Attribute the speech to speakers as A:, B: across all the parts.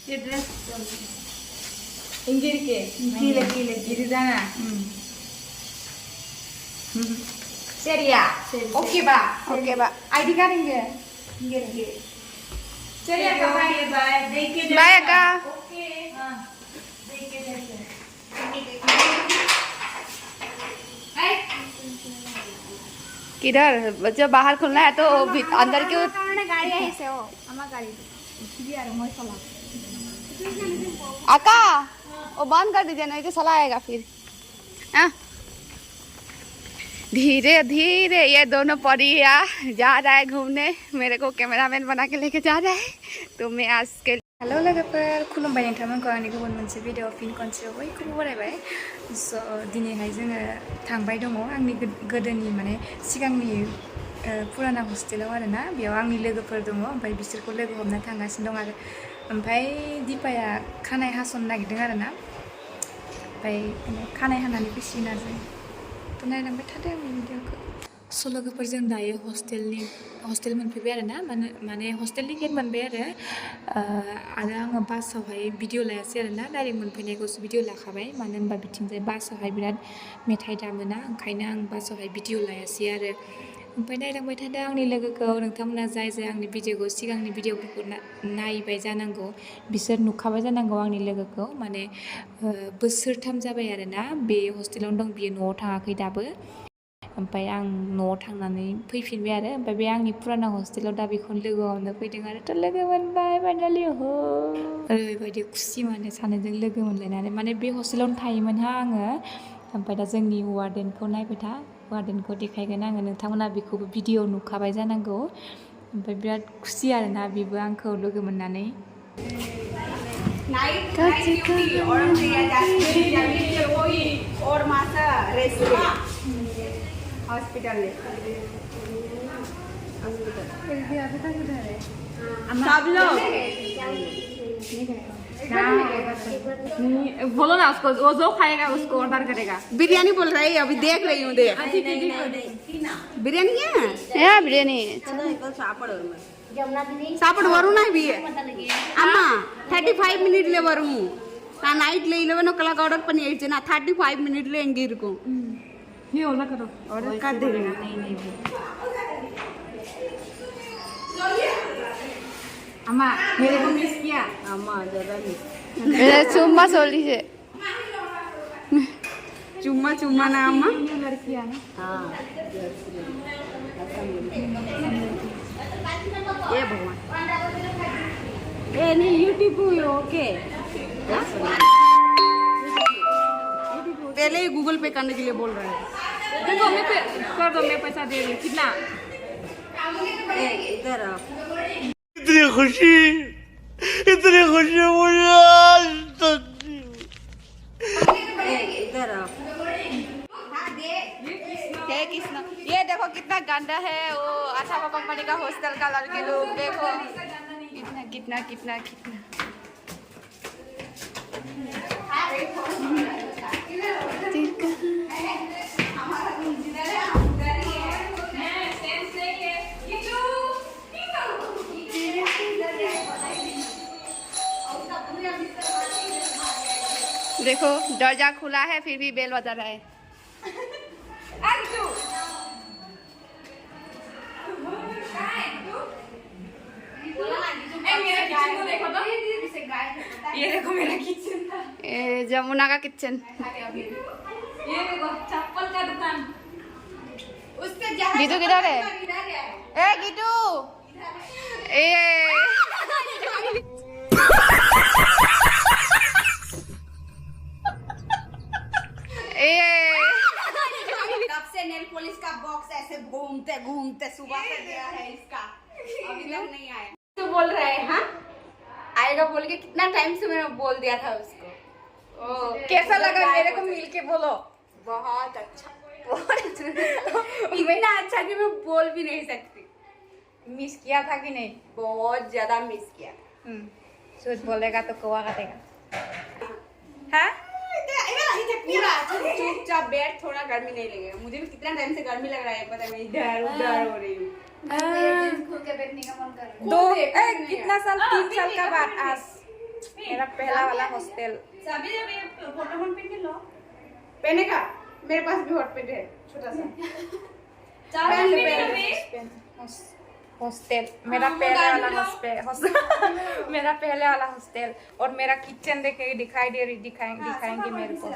A: ये ड्रेस इंगिरके गिरिदाना சரியா ஓகேவா ஐடி கார்டு இங்க இருக்கு சரி அக்கா பை
B: बाय अक्का।
A: ओके हां देख के
B: किधर जब बाहर खुलना है तो अंदर क्यों?
C: गाड़ी है से हो हमारा गाड़ी
A: यार मैं चला
B: अक्का वो बंद कर दीजिए नहीं तो सला आएगा फिर। हाँ धीरे धीरे ये दोनों परिया जा रहा है घूमने। मेरे को कैमरामैन बना के लेके जा रहा है तो मैं आज के हेलो लोगोफोर खुलुमबाय नोंथांमोनखौ आंनि गुबुन मोनसे भिडिअ फिन खनसेयाव बयखौबो बरायबाय। स' दिनैहाय जोङो थांबाय दङ आंनि गोदोनि माने सिगांनि पुराना हस्टेलाव आरोना बेयाव आंनि लोगोफोर दङ ओमफ्राय बिसोरखौ लोगो हमना थांगासिनो दं आरो ओमफ्राय दिपाया खानाय हास'नो नागिरदों आरोना ओमफ्राय खानाय हानानै फैसिगोन आरो जों तो नायलांबाय थादो आंनि भिडिअखौ। स' लोगोफोरजों दायो हस्टेल मोनफैबाय आरो ना माने हस्टेलनि गेट मोनबाय आरो आङो बासावहाय भिडिअ लायासै आरो ना डाइरेक्ट मोनफैनायखौसो भिडिअ लाखाबाय मानो होनबा बिथिंजाय बासावहाय बिराद मेथाइ दामोना ओंखायनो आं बासावहाय भिडिअ लायासै आरो ओमफ्राय नायलांबाय थादो आंनि लोगोखौ। नोंथांमोना जाय आंनि भिडिअखौ सिगांनि भिडिअफोरखौ नायबाय जानांगौ बिसोर नुखाबाय जानांगौ आंनि लोगोखौ माने बोसोरथाम जाबाय आरो ना बे हस्टेलावनो दं बियो न'आव थाङाखै दाबो। ओमफ्राय आं न'आव थांनानै फैफिनबाय आरो ओमफ्राय बे आंनि पुराना हस्टेलाव दा बेखौनो लोगो हमनो फैदों आरो थ' लोगो मोनबाय फाइनालि हो ओरैबायदि खुसि माने सानैजों लोगो मोनलायनानै माने बे हस्टेलावनो थायोमोनहा आङो ओमफ्राय दा जोंनि वार्डेनखौ नायबाय था वार्डेनखौ देखायगोन आङो नोंथांमोना बेखौबो भिडिअ नुखाबाय जानांगौ ओमफ्य बिराद खुसि आरोना बेबो आंखौ लोगो मोननानै।
C: नाइट ड्यूटी और और मासा रेस्ट हॉस्पिटल में सब लोग
A: बोलो ना उसको वो जो खाएगा उसको ऑर्डर करेगा।
C: बिरयानी बोल रही है अभी देख रही हूँ देख बिरयानी है
B: यहाँ बिरयानी
C: सापड़ वरू ना भी है अम्मा 35 मिनट ले वरू ना नाइट ले 11 o'clock ऑर्डर पनी है ना 35 मिनट ले एंगे रुको
A: ये ऑर्डर करो
C: ऑर्डर कर देगा
A: अम्मा मेरे को मिस किया
C: अम्मा ज्यादा
B: चुम्मा सोली से
C: चुम्मा चुम्मा ना अम्मा
A: ये लड़की है ना
C: हाँ ये भगवान ए नहीं यूट्यूब ओके पहले ही गूगल पे करने के लिए बोल रहे हैं
A: देखो मैं पे कर दो मैं पैसा दे रही कितना
C: इधर आओ
D: इतनी खुशी मुझे आज तक
C: इधर आओ
B: हे कृष्ण ये देखो कितना गंदा है वो आशा कंपनी का हॉस्टल का लड़के लोग देखो कितना कितना कितना कितना देखो दरवाजा खुला है फिर भी बेल बजा रहा है।
A: ये देखो मेरा किचन
B: जमुना का किचन
A: ये देखो चप्पल का दुकान
B: गीतू किधर है? ए गीतू ए
C: कब से नेल पॉलिश का बॉक्स ऐसे घूमते घूमते सुबह से गया है इसका अभी तक नहीं आया तो बोल रहे हैं हाँ आएगा बोल के कितना टाइम से मैंने बोल दिया था उसको
A: कैसा लगा मेरे को मिल के बोलो
C: बहुत अच्छा इतना अच्छा कि मैं बोल भी नहीं सकती
A: मिस किया था कि नहीं
C: बहुत ज्यादा मिस किया
A: सोच बोलेगा तो कौवा काटेगा हाँ
C: चुपचाप बैठ थोड़ा गर्मी नहीं लगेगा मुझे भी कितना टाइम से गर्मी लग रहा है पता मैं इधर उधर हो रही हूँ
A: दो कितना साल 3 साल का बाद आज
C: मेरा पहला वाला हॉस्टल।
A: चाबी जब ये फोटो फोन पे लो
C: पहने का मेरे पास भी हॉट पेन है छोटा सा।
A: चाबी पे
C: हॉस्टल मेरा पहले वाला हॉस्टल मेरा पहले वाला हॉस्टल। और मेरा किचन देखे दिखाएंगे मेरे को।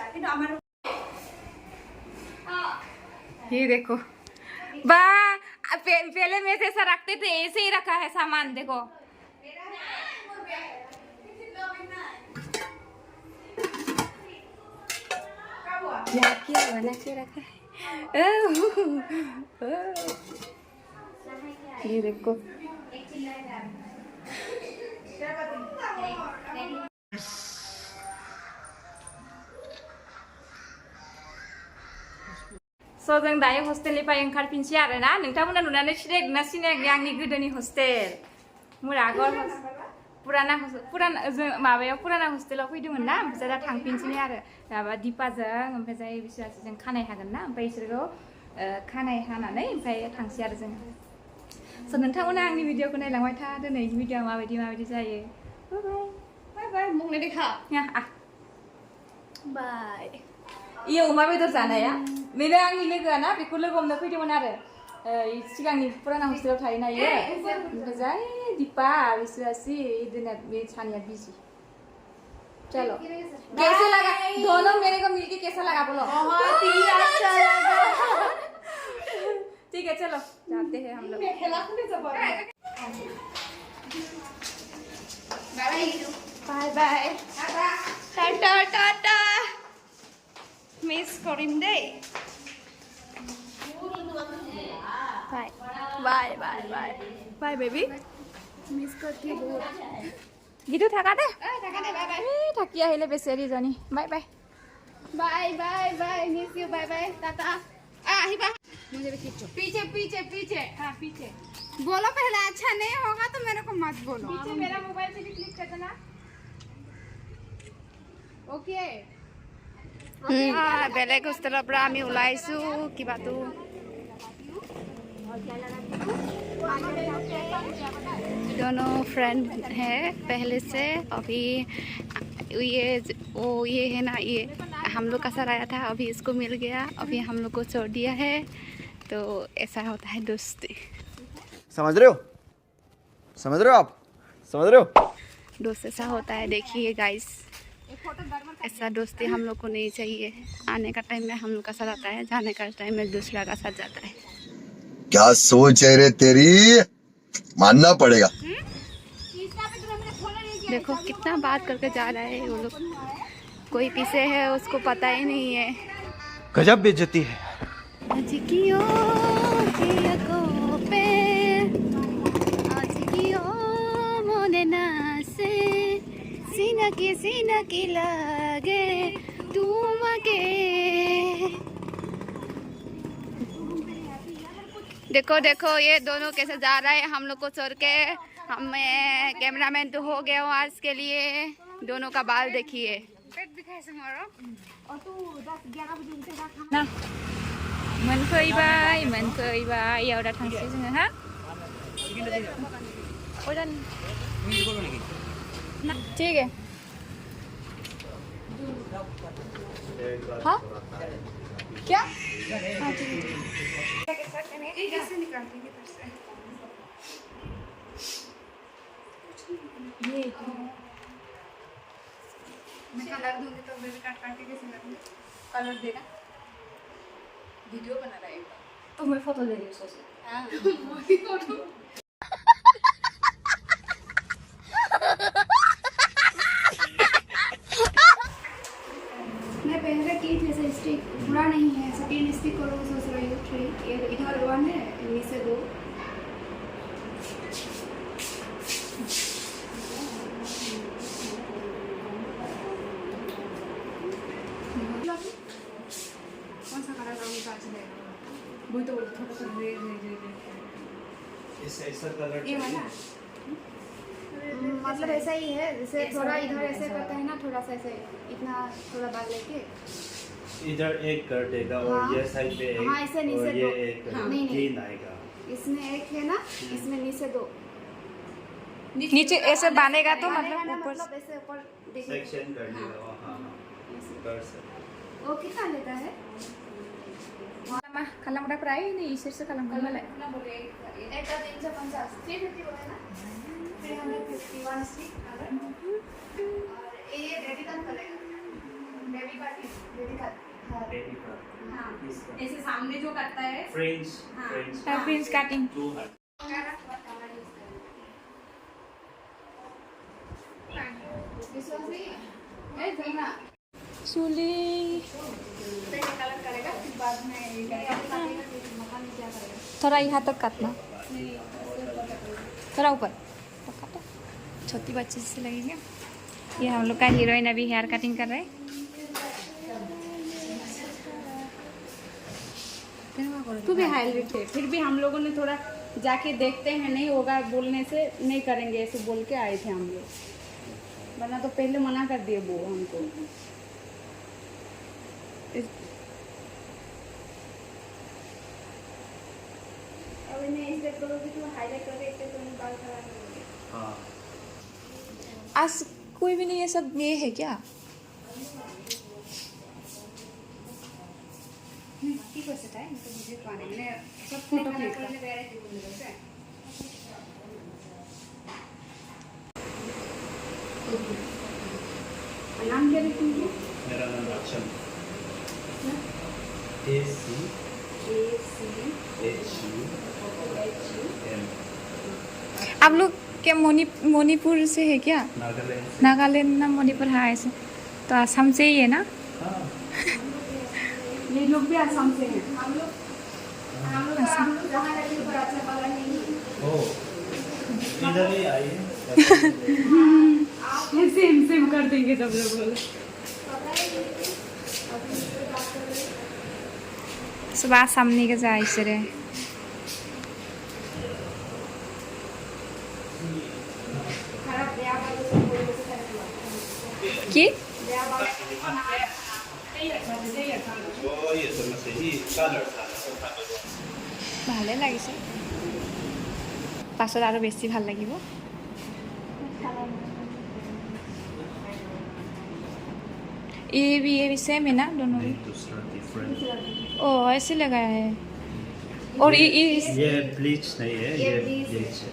C: ये देखो पहले में ऐसा रखते थे, ऐसे ही रखा है सामान देखो। क्या बना के रखा है। ये देखो So जों दायो हस्टेलनिफ्राय ओंखारफिनसै आरोना। नोंथांमोना नुनानै सिनायदोंना सिनायाखै आंनि गोदोनि हस्टेल मुरागल पुराना माबायाव पुराना हस्टेलाव फैदोंमोन ना। ओमफ्राय दा थांफिनसै आरो माबा दिपाजों ओमफ्राय जाय बिसोरजों खानाय हागोन ना। ओमफ्राय बिसोरखौ खानाय हानानै ओमफ्राय थांसै आरो जों। स' नोंथांमोना आंनि भिडिअखौ नायलांबाय था। दिनैनि भिडिअआ माबायदि जायो। बाय बाय बुंनाय देखा बाय। इयो अमा बेदर जानाया बेनो आंनि लोगोआना। बेखौ लोगो हमनो फैदोंमोन आरो सिगांनि पुराना हस्टेलाव थायोना इयो। ओमफ्राय जाय दीपा विश्वासी इधर बे छानिया बिजी। चलो कैसे लगा दोनों मेरे को मिलके कैसा लगा बोलो।
A: बहुत ही अच्छा लगा।
C: ठीक है चलो जाते हैं हम लोग। Bye bye tata tata miss करिम दे। Bye bye bye bye bye baby miss करती है बहुत। गिदु थाका दे बाय बाय थाकी आहिले बेसेरी जनी। Bye bye bye bye bye miss you bye bye tata. आहिबा मुझे भी खींचो पीछे पीछे पीछे। हाँ पीछे बोलो पहले। अच्छा नहीं होगा तो मेरे को मत बोलो। पीछे मेरा मोबाइल से भी क्लिक कर देना। ओके
B: बेलेग हस्टेলৰ পৰা আমি ওলাইছো কিবাটো। दोनों फ्रेंड है पहले से। अभी ये है ना, ये हम लोग का साथ आया था, अभी इसको मिल गया, अभी हम लोग को छोड़ दिया है। तो ऐसा होता है दोस्ती।
E: समझ रहे हो आप समझ रहे हो।
B: दोस्त ऐसा होता है। देखिए गाइस, ऐसा दोस्ती हम लोग को नहीं चाहिए। आने का टाइम में हम लोग का साथ आता है, जाने का टाइम में दूसरा का साथ जाता है।
E: क्या सोच है रे तेरी, मानना पड़ेगा।
B: देखो कितना बात करके जा रहा है वो लोग। कोई पीछे है उसको पता ही नहीं है।
D: गजब बेइज्जती है।
B: सिनकी लगे तुमके। देखो देखो ये दोनों कैसे जा रहा है हम लोग को छोड़ के। हमें कैमरामैन तो हो गया हूँ आज के लिए। दोनों का बाल देखिए।
C: मोनफैबाय याव दा थांसै जोङो हा। ठीक है हाँ क्या हाँ ठीक है। कैसे निकालते हैं इधर से ये मैं कलर दूंगी तो बेबी काट के कैसे लगूंगी। कलर देना वीडियो बना रहा है तो मैं फोटो ले रही हूँ सोच। हाँ वही फोटो मैं पहले की थी ऐसे स्टिक बुरा नहीं है। ऐसे 3 स्टिक करो सोच रही हूँ। 3 इधर 1 है नीचे 2। कौन सा कलर रंग का चलेगा वही तो थोड़ा सा रेड
D: ऐसा कलर
C: ये वाला मतलब ऐसा ही है। जैसे थोड़ा इधर ऐसे करते हैं ना, थोड़ा सा ऐसे इतना थोड़ा बाल लेके
D: इधर एक कर देगा और
C: हाँ।
D: ये साइड पे एक
C: हाँ, ऐसे नीचे
D: और ये
C: दो।
D: एक
C: हाँ। नहीं, नहीं।
D: 3 आएगा।
C: इसमें एक है ना, इसमें नीचे 2।
B: नीचे ऐसे बनेगा तो मतलब ऊपर
A: मतलब ऐसे ऊपर देखिए
D: सेक्शन कर दिया हाँ कर सकते
A: वो कितना लेता है
B: mah kalau udah perai ini isi kalau nggak malah
A: कितना बोले एक का 350 350 बोले ना 351 स्टिक और ये बेबी कट करेगा बेबी कट
D: बेबी का
C: हाँ ऐसे सामने जो करता है
D: फ्रेंच
C: हाँ।
D: फ्रेंच
B: Prince cutting
D: 200
A: विश्वास नहीं ए जमना
B: suling
A: पहले कलर करेगा फिर बाद में ये करेगा मकान में क्या करेगा
B: थोड़ा यहाँ तक काटना थोड़ा ऊपर तो काटो छोटी बच्ची से लगेंगे ये हम लोग का हीरोइन अभी हेयर कटिंग कर रहे हैं
C: तू भी हाईलाइट है फिर भी हम लोगों ने थोड़ा जाके देखते हैं नहीं होगा बोलने से नहीं करेंगे ऐसे बोल के आए थे हम लोग वरना तो पहले मना कर दिए वो हमको
A: अभी मैं इस डेट करोगी तो हाईलाइट करके एक तो बाल कराने
D: हाँ
B: आज कोई भी नहीं ये सब ये है क्या
C: ठीक हो सकता है तो मुझे पाने में सब फोटो क्लिक करने बेरे थे बोल रहे हैं नाम क्या लिखेंगे
D: मेरा नाम अक्षम ACHUM
B: आप लोग क्या मणिपुर से है क्या
D: नागालैंड से
B: नागालैंड ना मणिपुर है ऐसे तो असम से ही है ना
D: हाँ
C: ये लोग भी आसाम से हैं
A: हम लोग जहाँ रहते हैं पर अच्छा कलर नहीं है
D: ओ इधर ही आइए
C: सेम सेम कर देंगे सब लोग
B: सुबह सामने के जाए इसे
A: खराब ब्याह वाले से बोल से करके
B: की
A: ब्याह वाले
D: ये सब से ही कलर था
B: ভালে লাগিছে পাছত আৰু বেছি ভাল লাগিব ये भी सेम है ना दोनों भी
D: दूसरा डिफरेंट
B: ओ ऐसे लगाया है और
D: ये ब्लीच नहीं है ये ब्लीच है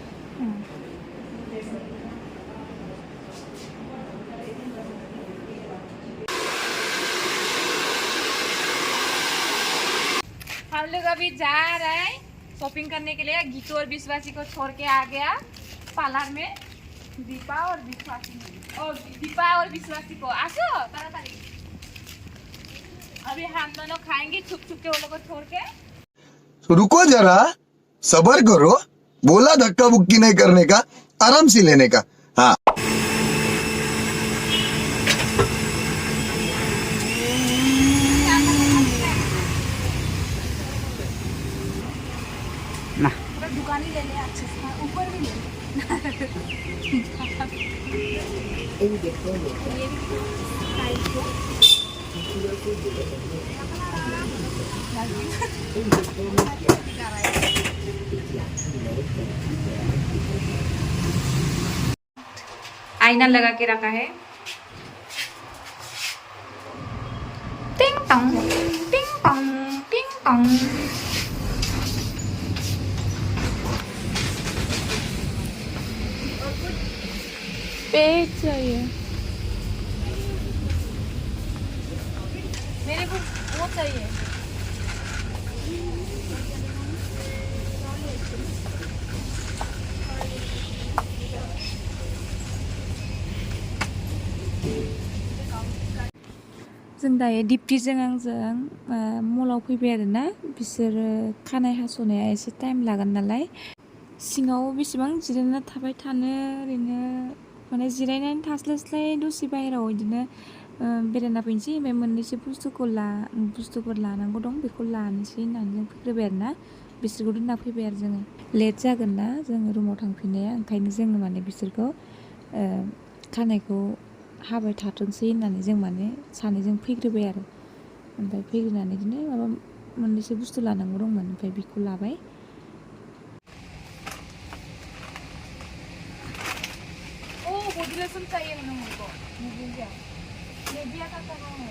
B: हम लोग अभी जा रहे हैं शॉपिंग करने के लिए गीतू और विश्वासी को छोड़ के आ गया पार्लर में दीपा और विश्वासी को आसो तारातारी अभी हम दोनों खाएंगे छुप छुप के वो लोग को छोड़ के
F: रुको जरा सबर करो बोला धक्का बुक्की नहीं करने का आराम से लेने का हाँ
B: दुकान ही ले ले अच्छे से ऊपर भी ले आईना लगा के रखा है टिंग टोंग टिंग टोंग टिंग टोंग पेज चाहिए मेरे को वो चाहिए जों दायो दिप्तिजों आंजों मलाव फैबाय आरोना बिसोरो खानाय हास'नाया एसे टाइम लागोन नालाय सिङाव बेसेबां जिरायना थाबाय थानो ओरैनो माने जिरायनानै थास्लायस्लाय दसे बाहेरायाव बिदिनो बेरायना फैनोसै ओमफ्राय मोननैसो बुस्थुफोर लानांगौ दं बेखौ लानोसै होननानै जों फैग्रोबाय आरोना बिसोरखौ दोनना फैबाय आरो जोङो लेट जागोन ना जोङो रुमाव थांफिननाया ओंखायनो जोङो माने बिसोरखौ खानायखौ हाबाय थाथोंसै होननानै जों माने सानैजों फैग्रोबाय आरो ओमफ्राय फैग्रोनानै बिदिनो माबा मोननैसो बुस्थु लानांगौ दंमोन ओमफ्राय बेखौ लाबाय अभी लहसुन चाहिए मैंने मुझको। नेविया का कहाँ है?